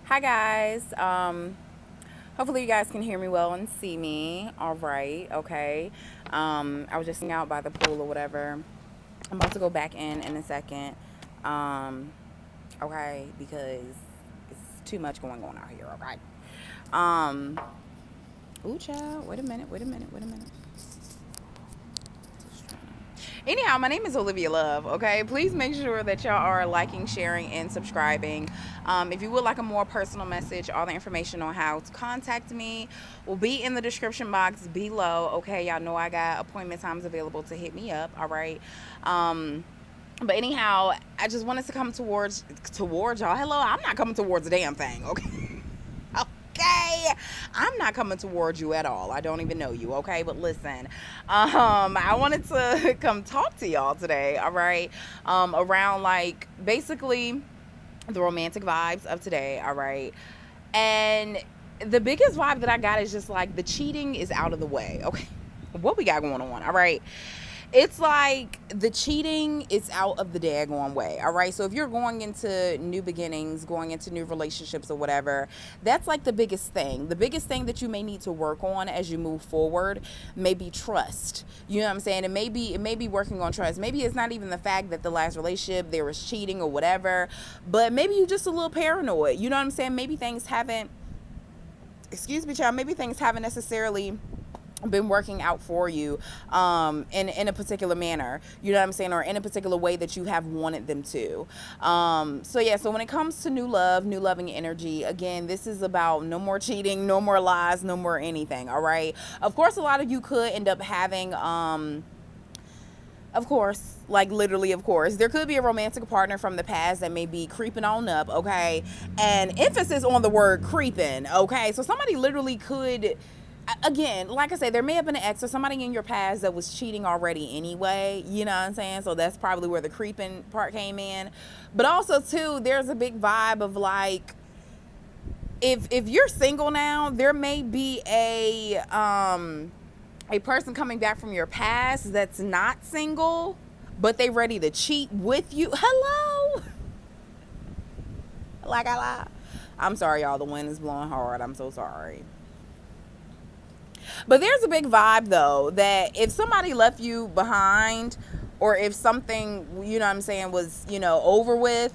Hi guys. Hopefully you guys can hear me well and see me. All right. Okay. I was just sitting out by the pool or whatever. I'm about to go back in a second. Um, okay, because it's too much going on out here. Okay. Um, ooh, child. Wait a minute. Wait a minute. Wait a minute. Anyhow, my name is Olivia Love, okay? Please make sure that y'all are liking, sharing, and subscribing. If you would like a more personal message, all the information on how to contact me will be in the description box below, okay? Y'all know I got appointment times available to hit me up, all right? But anyhow, I just wanted to come towards y'all. Hello, I'm not coming towards a damn thing, okay? Okay, I'm not coming towards you at all. I don't even know you, okay? But listen, I wanted to come talk to y'all today, all right? Around like basically the romantic vibes of today, all right? And the biggest vibe that I got is just like the cheating is out of the way, okay? What we got going on, all right? It's like the cheating is out of the daggone way. All right. So if you're going into new beginnings, going into new relationships or whatever, that's like the biggest thing. The biggest thing that you may need to work on as you move forward may be trust. You know what I'm saying? It may be working on trust. Maybe it's not even the fact that the last relationship there was cheating or whatever, but maybe you're just a little paranoid. You know what I'm saying? Maybe things haven't, excuse me, child, maybe things haven't necessarily been working out for you in a particular manner, you know what I'm saying, or in a particular way that you have wanted them to. So when it comes to new love, new loving energy, again, this is about no more cheating, no more lies, no more anything. All right. Of course, a lot of you could end up having of course, like literally, of course, there could be a romantic partner from the past that may be creeping on up, okay? And emphasis on the word creeping, okay? So somebody literally could, again, like I said, there may have been an ex or somebody in your past that was cheating already anyway, you know what I'm saying? So that's probably where the creeping part came in. But also, too, there's a big vibe of like, if you're single now, there may be a person coming back from your past that's not single, but they ready to cheat with you. Hello. Like I lie. I'm sorry, y'all. The wind is blowing hard. I'm so sorry. But there's a big vibe though that if somebody left you behind, or if something, you know what I'm saying, was, over with,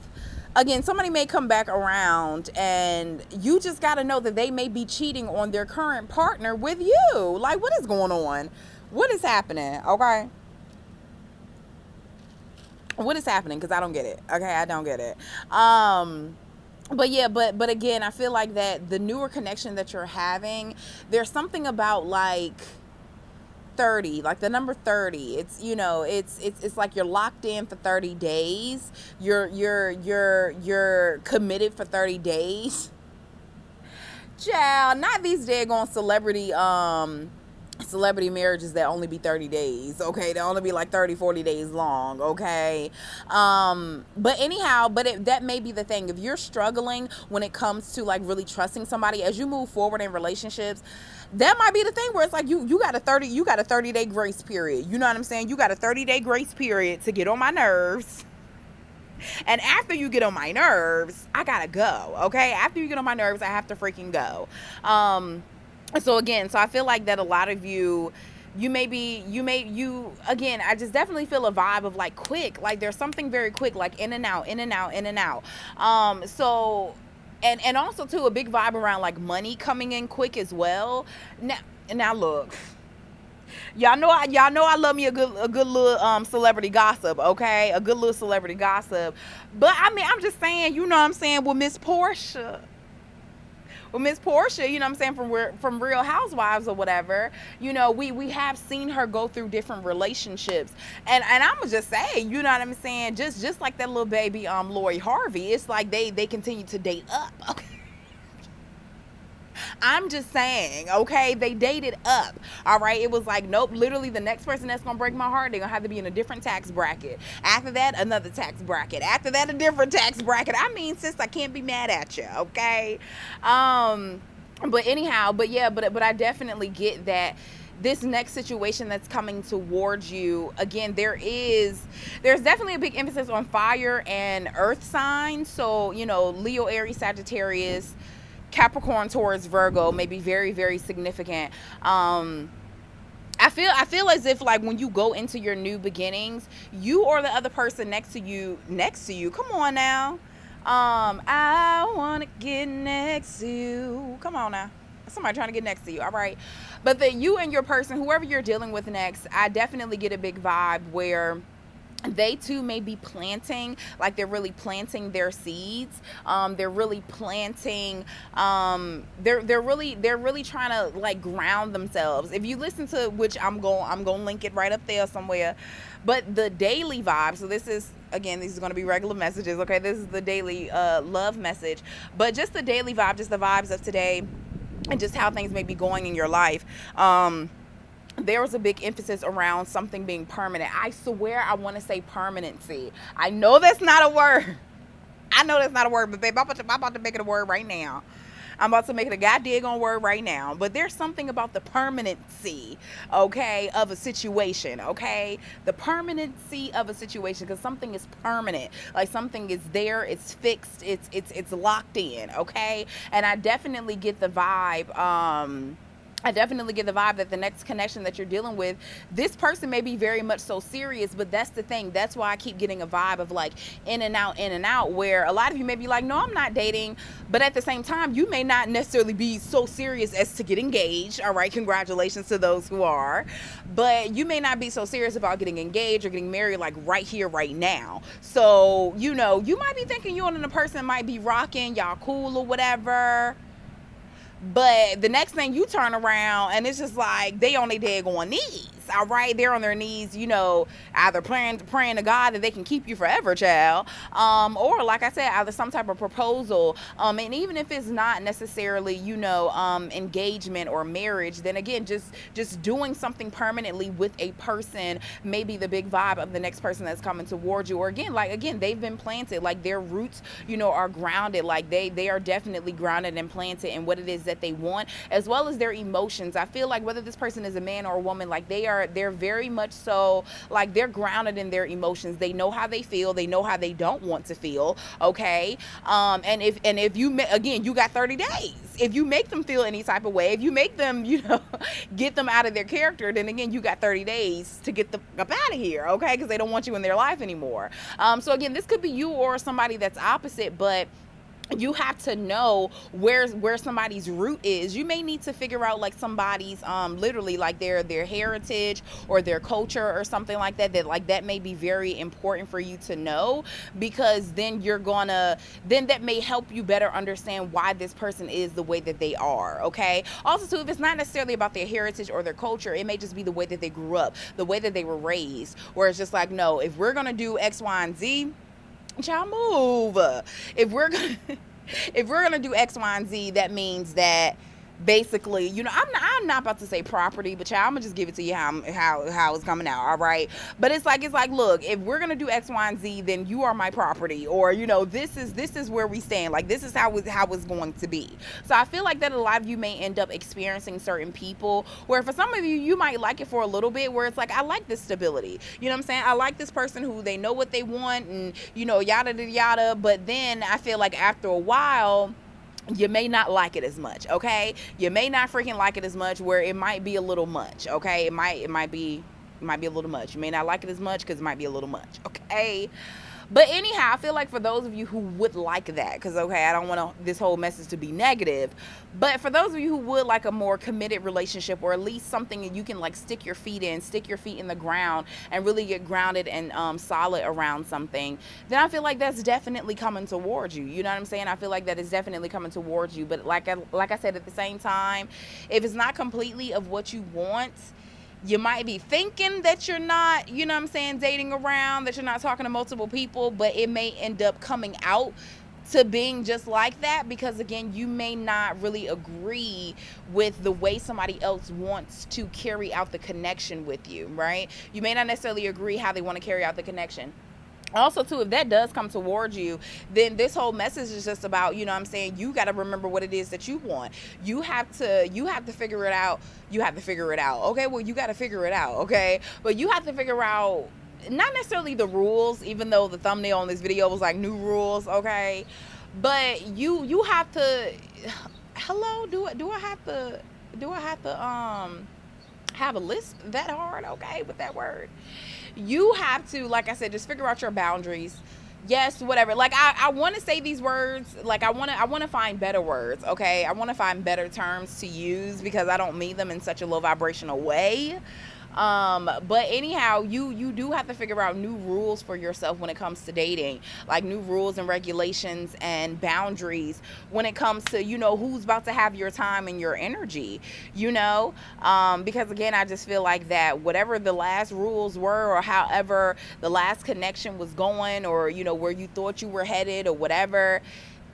again, somebody may come back around and you just got to know that they may be cheating on their current partner with you. Like, what is going on? What is happening? Okay. What is happening? Because I don't get it. Okay. I don't get it. But yeah, but again, I feel like that the newer connection that you're having, there's something about like 30, like the number 30. It's, it's like you're locked in for 30 days. You're committed for 30 days. Child, not these daggone celebrity marriages that only be 30 days, okay? They only be like 30-40 days long, okay? But anyhow, that may be the thing. If you're struggling when it comes to like really trusting somebody as you move forward in relationships, that might be the thing where it's like you got a 30-day grace period. You know what I'm saying? You got a 30-day grace period to get on my nerves. And after you get on my nerves, I gotta go, okay? After you get on my nerves, I have to freaking go. So I feel like that a lot of you again, I just definitely feel a vibe of like quick, like there's something very quick, like in and out, in and out, in and out. And also too, a big vibe around like money coming in quick as well. Now look, y'all know I love me a good little celebrity gossip, okay? A good little celebrity gossip. But I mean, I'm just saying, you know what I'm saying, with Miss Portia. Well, Miss Portia, you know what I'm saying, from Real Housewives or whatever, we have seen her go through different relationships. And I'm going to just say, you know what I'm saying, just like that little baby Lori Harvey, it's like they continue to date up, okay? I'm just saying, okay, they dated up, all right? It was like, nope, literally the next person that's gonna break my heart, they're gonna have to be in a different tax bracket. After that, another tax bracket. After that, a different tax bracket. I mean, sis, I can't be mad at you, okay? But anyhow, but I definitely get that this next situation that's coming towards you, again, there's definitely a big emphasis on fire and earth signs. So, Leo, Aries, Sagittarius, Capricorn, Taurus, Virgo may be very, very significant. I feel as if, like, when you go into your new beginnings, you or the other person next to you, come on now. I want to get next to you. Come on now. Somebody trying to get next to you. All right. But that you and your person, whoever you're dealing with next, I definitely get a big vibe where they too may be planting, like they're really planting their seeds. They're really planting, they're really trying to, like, ground themselves. If you listen to, which I'm going to link it right up there somewhere, but the daily vibe. So this is, again, these are going to be regular messages. Okay. This is the daily love message, but just the daily vibe, just the vibes of today and just how things may be going in your life. There was a big emphasis around something being permanent. I swear I want to say permanency. I know that's not a word. But babe, I'm about to make it a word right now. I'm about to make it a goddamn word right now. But there's something about the permanency, okay, of a situation, okay? The permanency of a situation, because something is permanent. Like, something is there, it's fixed, it's locked in, okay? And I definitely get the vibe, that the next connection that you're dealing with, this person may be very much so serious, but that's the thing. That's why I keep getting a vibe of, like, in and out, where a lot of you may be like, no, I'm not dating. But at the same time, you may not necessarily be so serious as to get engaged. All right. Congratulations to those who are. But you may not be so serious about getting engaged or getting married, like, right here, right now. So, you might be thinking you and the person might be rocking, y'all cool or whatever. But the next thing, you turn around and it's just like they on their daggone knees. All right, they're on their knees, either praying to God that they can keep you forever, child, or, like I said, either some type of proposal, and even if it's not necessarily, engagement or marriage, then again, just doing something permanently with a person may be the big vibe of the next person that's coming towards you. Or again, they've been planted, like their roots, are grounded, like they are definitely grounded and planted in what it is that they want, as well as their emotions. I feel like whether this person is a man or a woman, like they're very much so, like, they're grounded in their emotions. They know how they feel. They know how they don't want to feel. Okay. And if you, again, you got 30 days. If you make them feel any type of way, if you make them, get them out of their character, then again, you got 30 days to get them up out of here. Okay. Because they don't want you in their life anymore. So again, this could be you or somebody that's opposite, but you have to know where somebody's root is. You may need to figure out, like, somebody's literally, like, their heritage or their culture or something like that may be very important for you to know, because then that may help you better understand why this person is the way that they are. Okay. Also, too, if it's not necessarily about their heritage or their culture, it may just be the way that they grew up, the way that they were raised, where it's just like, no, if we're gonna do X, Y, and Z, y'all move. If we're gonna do X, Y, and Z, that means that basically, I'm not about to say property, but I'm gonna just give it to you how it's coming out. All right. But it's like, look, if we're gonna do X, Y, and Z, then you are my property, or this is where we stand. Like, this is how it's going to be. So I feel like that a lot of you may end up experiencing certain people where, for some of you might like it for a little bit, where it's like, I like this stability. You know what I'm saying? I like this person who they know what they want, and yada yada yada. But then I feel like after a while, you may not like it as much. Okay. You may not freaking like it as much, where it might be a little much. Okay. It might be a little much. You may not like it as much because it might be a little much. Okay. But anyhow, I feel like for those of you who would like that, because, okay, I don't want this whole message to be negative, but for those of you who would like a more committed relationship, or at least something that you can, like, stick your feet in the ground and really get grounded and solid around something, then I feel like that's definitely coming towards you. You know what I'm saying? I feel like that is definitely coming towards you. But like I said, at the same time, if it's not completely of what you want, you might be thinking that you're not, dating around, that you're not talking to multiple people, but it may end up coming out to being just like that, because, again, you may not really agree with the way somebody else wants to carry out the connection with you, right? You may not necessarily agree how they want to carry out the connection. Also too, if that does come towards you, then this whole message is just about, you know what I'm saying, you got to remember what it is that you want. You have to figure it out. You have to figure it out. Okay, well, you got to figure it out. Okay, but you have to figure out not necessarily the rules, even though the thumbnail on this video was like new rules. Okay, but you have to, hello, do I have to have a list that hard? Okay, with that word, you have to, like I said, just figure out your boundaries. Yes, whatever. Like I want to say these words, like I want to find better words. Okay, I want to find better terms to use because I don't mean them in such a low vibrational way. But anyhow, you do have to figure out new rules for yourself when it comes to dating, like new rules and regulations and boundaries when it comes to, you know, who's about to have your time and your energy, you know. Because again, I just feel like that whatever the last rules were, or however the last connection was going, or, you know, where you thought you were headed or whatever,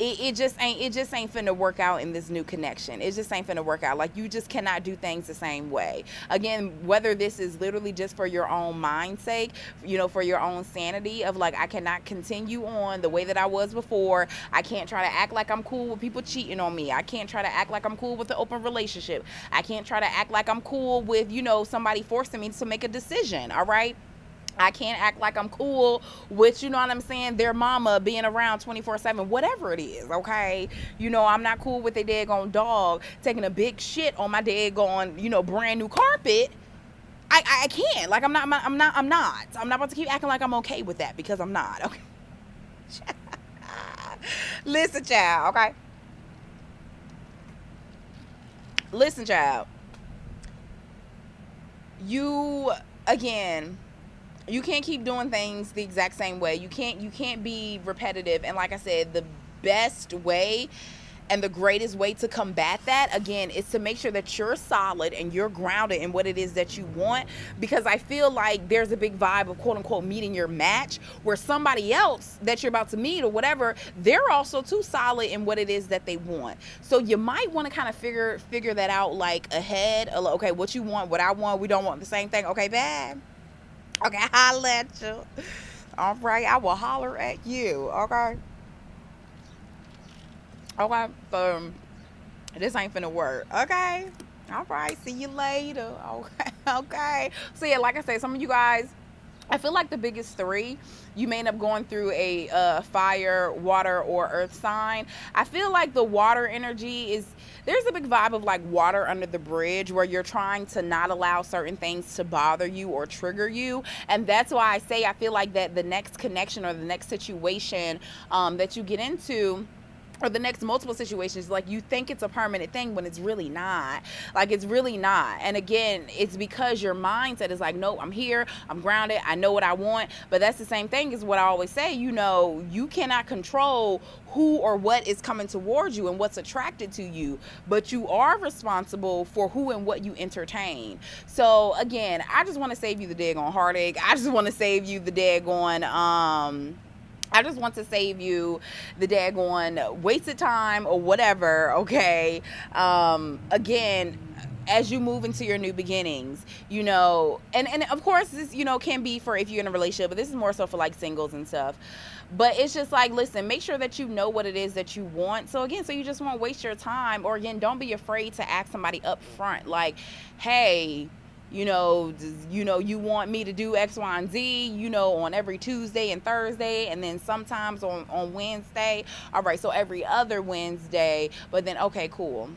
it just ain't finna work out in this new connection. It just ain't finna work out. Like, you just cannot do things the same way. Again, whether this is literally just for your own mind's sake, you know, for your own sanity of like, I cannot continue on the way that I was before. I can't try to act like I'm cool with people cheating on me. I can't try to act like I'm cool with the open relationship. I can't try to act like I'm cool with, you know, somebody forcing me to make a decision. All right. I can't act like I'm cool with, you know what I'm saying, their mama being around 24/7, whatever it is, okay? You know, I'm not cool with their daggone dog taking a big shit on my daggone, you know, brand new carpet. I can't. Like, I'm not about to keep acting like I'm okay with that, because I'm not, okay? Listen, child, okay? Listen, child. You, again, you can't keep doing things the exact same way. You can't be repetitive. And like I said, the best way and the greatest way to combat that, again, is to make sure that you're solid and you're grounded in what it is that you want. Because I feel like there's a big vibe of, quote unquote, meeting your match, where somebody else that you're about to meet or whatever, they're also too solid in what it is that they want. So you might want to kind of figure that out, like, ahead. Okay, what you want, what I want, we don't want the same thing. Okay, bad. Okay, holler at you. All right, I will holler at you. Okay. Okay. So this ain't finna work. Okay. All right. See you later. Okay. Okay. So yeah, like I said, some of you guys, I feel like the biggest three, you may end up going through a fire, water, or earth sign. I feel like the water energy is, there's a big vibe of like water under the bridge, where you're trying to not allow certain things to bother you or trigger you. And that's why I say I feel like that the next connection or the next situation that you get into, or the next multiple situations, like, you think it's a permanent thing when it's really not. Like, it's really not. And again, it's because your mindset is like, no, I'm here, I'm grounded, I know what I want. But that's the same thing as what I always say, you know, you cannot control who or what is coming towards you and what's attracted to you, but you are responsible for who and what you entertain. So again, I just want to save you the daggone heartache. I just want to save you the daggone I just want to save you the daggone wasted time or whatever, okay? Again, as you move into your new beginnings, you know, and of course this, you know, can be for if you're in a relationship, but this is more so for like singles and stuff. But it's just like, listen, make sure that you know what it is that you want. So again, so you just won't waste your time. Or again, don't be afraid to ask somebody up front, like, hey, you know, you want me to do X, Y, and Z, you know, on every Tuesday and Thursday, and then sometimes on Wednesday. All right, so every other Wednesday. But then, okay, cool.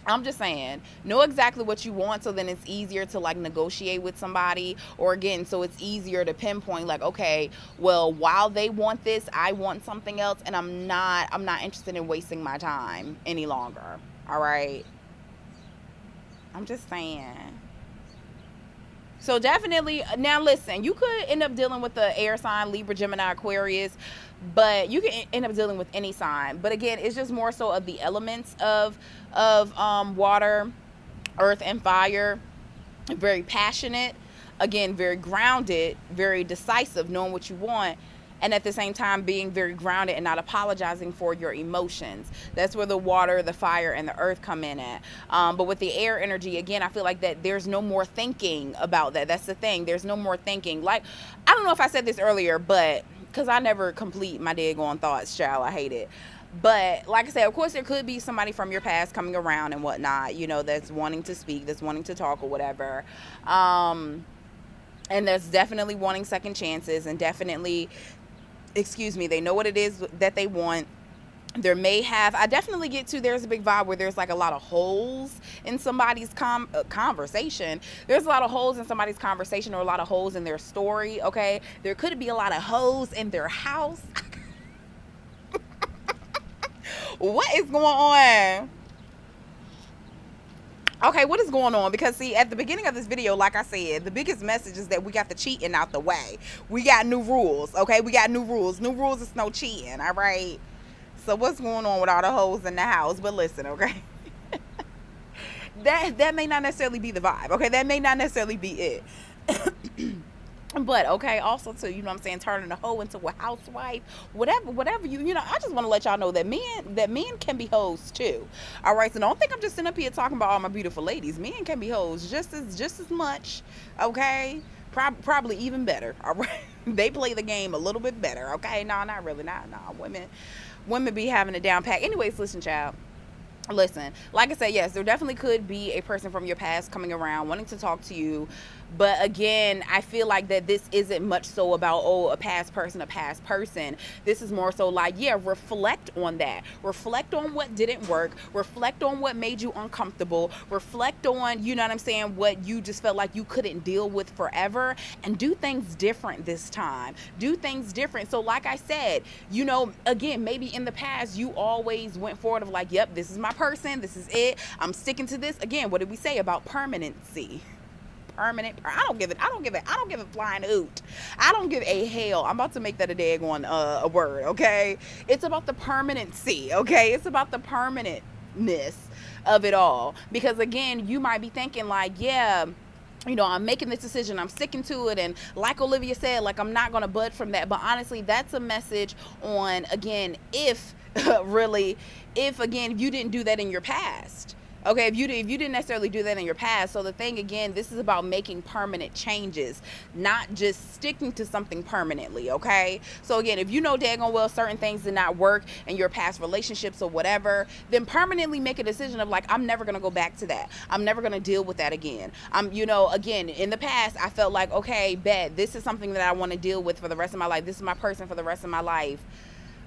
I'm just saying, know exactly what you want, so then it's easier to like negotiate with somebody. Or again, so it's easier to pinpoint, like, okay, well, while they want this, I want something else, and I'm not interested in wasting my time any longer. All right, I'm just saying. So definitely, now listen, you could end up dealing with the air sign, Libra, Gemini, Aquarius, but you can end up dealing with any sign. But again, it's just more so of the elements of water, earth, and fire. Very passionate, again, very grounded, very decisive, knowing what you want, and at the same time being very grounded and not apologizing for your emotions. That's where the water, the fire, and the earth come in at. But with the air energy, again, I feel like that there's no more thinking about that. That's the thing. There's no more thinking. Like, I don't know if I said this earlier, but because I never complete my daggone thoughts, child. I hate it. But like I said, of course, there could be somebody from your past coming around and whatnot, you know, that's wanting to speak, that's wanting to talk or whatever. And that's definitely wanting second chances, and definitely, they know what it is that they want. There may have, I definitely get to, there's a big vibe where there's like a lot of holes in somebody's conversation. There's a lot of holes in somebody's conversation, or a lot of holes in their story, okay? There could be a lot of hoes in their house. What is going on? Okay, what is going on? Because see, at the beginning of this video, like I said, the biggest message is that we got the cheating out the way. We got new rules, okay? We got new rules. New rules is no cheating, all right? So what's going on with all the hoes in the house? But listen, okay? that may not necessarily be the vibe, okay? That may not necessarily be it. But okay, also too, you know what I'm saying, turning a hoe into a housewife, whatever you know, I just want to let y'all know that men can be hoes too. All right, so don't think I'm just sitting up here talking about all my beautiful ladies. Men can be hoes just as much, okay? Probably even better. All right, they play the game a little bit better, okay? No, not really, nah. Women be having a down pack. Anyways, listen, child. Listen, like I said, yes, there definitely could be a person from your past coming around wanting to talk to you. But again, I feel like that this isn't much so about, oh, a past person. This is more so like, yeah, reflect on that. Reflect on what didn't work. Reflect on what made you uncomfortable. Reflect on, you know what I'm saying, what you just felt like you couldn't deal with forever, and do things different this time. Do things different. So like I said, you know, again, maybe in the past you always went forward of like, yep, this is my person. This is it. I'm sticking to this. Again, what did we say about permanency? Permanent. I don't give a flying hoot. I don't give a hell. I'm about to make that a daggone a word, okay? It's about the permanency, okay? It's about the permanentness of it all. Because again, you might be thinking like, yeah, you know, I'm making this decision, I'm sticking to it, and like Olivia said, like, I'm not gonna budge from that. But honestly, that's a message on, again, if really, if again, if you didn't do that in your past. Okay, if you didn't necessarily do that in your past. So the thing, again, this is about making permanent changes, not just sticking to something permanently, okay? So again, if you know daggone well certain things did not work in your past relationships or whatever, then permanently make a decision of like, I'm never going to go back to that. I'm never going to deal with that again. You know, again, in the past, I felt like, okay, bet, this is something that I want to deal with for the rest of my life. This is my person for the rest of my life.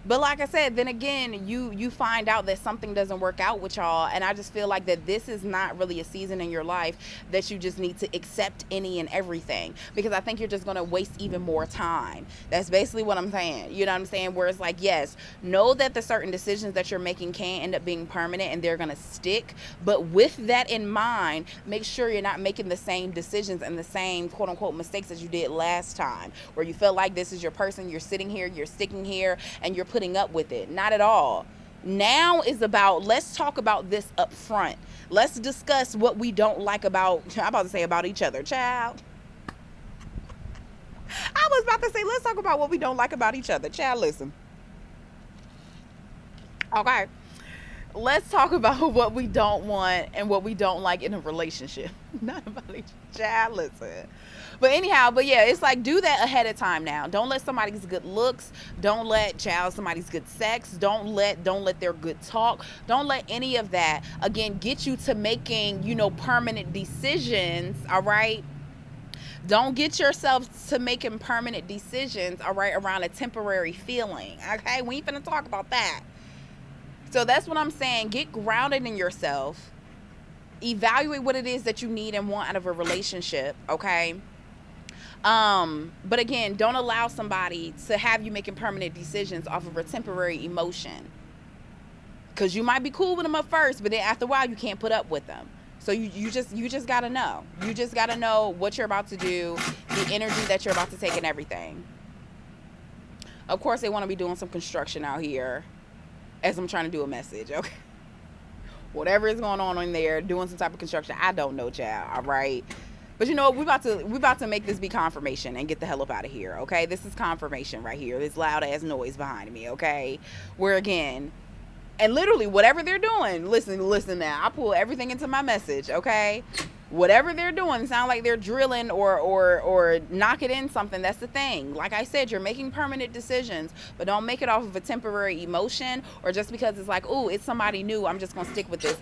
But like I said, then again, you find out that something doesn't work out with y'all. And I just feel like that this is not really a season in your life that you just need to accept any and everything. Because I think you're just going to waste even more time. That's basically what I'm saying. You know what I'm saying? Where it's like, yes, know that the certain decisions that you're making can end up being permanent and they're going to stick. But with that in mind, make sure you're not making the same decisions and the same quote unquote mistakes as you did last time. Where you felt like this is your person, you're sitting here, you're sticking here, and you're putting up with it. Not at all. Now is about, let's talk about this up front. Let's discuss what we don't like about, I'm about to say about each other, child. I was about to say, let's talk about what we don't like about each other. Child, listen. Okay. Let's talk about what we don't want and what we don't like in a relationship. Not about each other. Child, listen. But anyhow, but yeah, it's like, do that ahead of time now. Don't let somebody's good looks, don't let somebody's good sex, don't let their good talk, don't let any of that, again, get you to making, you know, permanent decisions, all right? Don't get yourself to making permanent decisions, all right, around a temporary feeling, okay? We ain't finna talk about that. So that's what I'm saying. Get grounded in yourself. Evaluate what it is that you need and want out of a relationship, okay? But again, don't allow somebody to have you making permanent decisions off of a temporary emotion. Because you might be cool with them at first, but then after a while, you can't put up with them. So you just got to know. You just got to know what you're about to do, the energy that you're about to take and everything. Of course, they want to be doing some construction out here as I'm trying to do a message, okay? Whatever is going on in there, doing some type of construction, I don't know, child, all right? But you know what, we about to make this be confirmation and get the hell up out of here, okay? This is confirmation right here. This loud ass noise behind me, okay? Where again, and literally whatever they're doing, listen now, I pull everything into my message, okay? whatever they're doing, sound like they're drilling or knocking in something. That's the thing. Like I said, you're making permanent decisions, but don't make it off of a temporary emotion or just because it's like, oh, it's somebody new, I'm just gonna stick with this.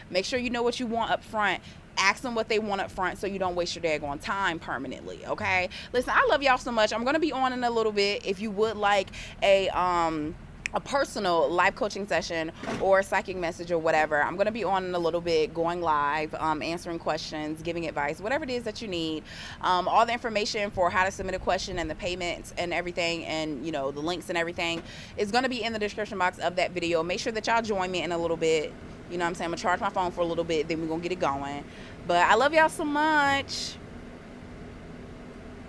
Make sure you know what you want up front. Ask them what they want up front so you don't waste your daggone time permanently. Okay, listen, I love y'all so much. I'm gonna be on in a little bit. If you would like a personal life coaching session or a psychic message or whatever, I'm going to be on in a little bit, going live, answering questions, giving advice, whatever it is that you need. All the information for how to submit a question and the payments and everything, and the links and everything is going to be in the description box of that video. Make sure that y'all join me in a little bit. You know what I'm saying? I'm going to charge my phone for a little bit, then we're going to get it going. But I love y'all so much.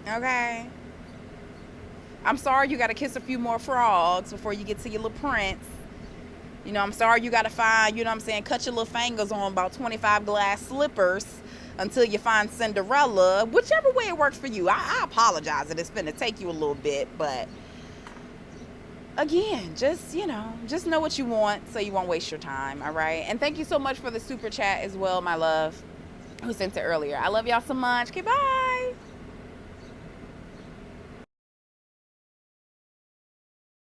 Okay. I'm sorry you got to kiss a few more frogs before you get to your little prince. I'm sorry you got to find, cut your little fingers on about 25 glass slippers until you find Cinderella. Whichever way it works for you. I apologize that it's going to take you a little bit, but again, just know what you want so you won't waste your time, all right? And thank you so much for the super chat as well, my love, who sent it earlier. I love y'all so much. Okay, bye.